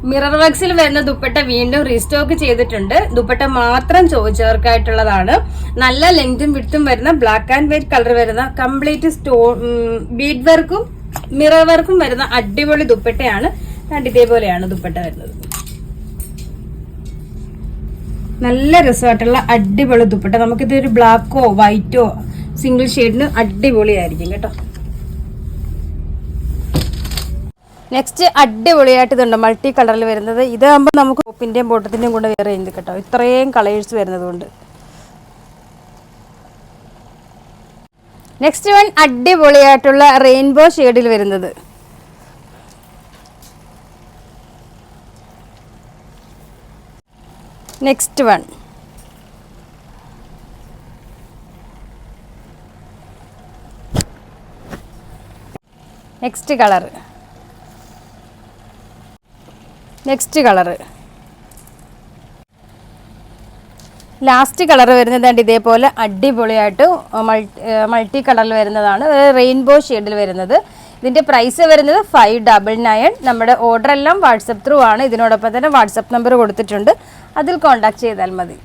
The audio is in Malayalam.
മിറർ വർക്സിൽ വരുന്ന ദുപ്പട്ട വീണ്ടും റീസ്റ്റോക്ക് ചെയ്തിട്ടുണ്ട്. ദുപ്പട്ട മാത്രം ചോദിച്ചവർക്കായിട്ടുള്ളതാണ്. നല്ല ലെങ്തും വിഡ്ത്തും വരുന്ന ബ്ലാക്ക് ആൻഡ് വൈറ്റ് കളർ വരുന്ന കംപ്ലീറ്റ് സ്റ്റോൺ ബീഡ് വർക്കും മിറർ വർക്കും വരുന്ന അടിപൊളി ദുപ്പട്ടയാണ്. ഇതേപോലെയാണ് ദുപ്പട്ട വരുന്നത്. നല്ല രസമായിട്ടുള്ള അടിപൊളി ദുപ്പട്ട. നമുക്കിതൊരു ബ്ലാക്കോ വൈറ്റോ സിംഗിൾ ഷെയ്ഡിന് അടിപൊളിയായിരിക്കും കേട്ടോ. നെക്സ്റ്റ് അടിപൊളിയായിട്ട് ഇതുണ്ട് മൾട്ടി കളറിൽ വരുന്നത്. ഇതാകുമ്പോൾ നമുക്ക് ടോപ്പിന്റെയും ബോട്ടത്തിന്റെയും കൂടെ വേറെ ഉണ്ട് കേട്ടോ. ഇത്രയും കളേഴ്സ് വരുന്നതുകൊണ്ട്. നെക്സ്റ്റ് വൺ അടിപൊളിയായിട്ടുള്ള റെയിൻബോ ഷെയ്ഡിൽ വരുന്നത്. Next one next colour next colour last colour വരുന്നത് ഇതേപോലെ അടിപൊളിയായിട്ട് മൾട്ടി കളറിൽ വരുന്നതാണ്. റെയിൻബോ ഷെയ്ഡിൽ വരുന്നത്. ഇതിൻ്റെ പ്രൈസ് വരുന്നത് 599. നമ്മുടെ ഓർഡർ എല്ലാം വാട്സപ്പ് ത്രൂ ആണ്. ഇതിനോടൊപ്പം തന്നെ വാട്സപ്പ് നമ്പർ കൊടുത്തിട്ടുണ്ട്. അതിൽ കോൺടാക്ട് ചെയ്താൽ മതി.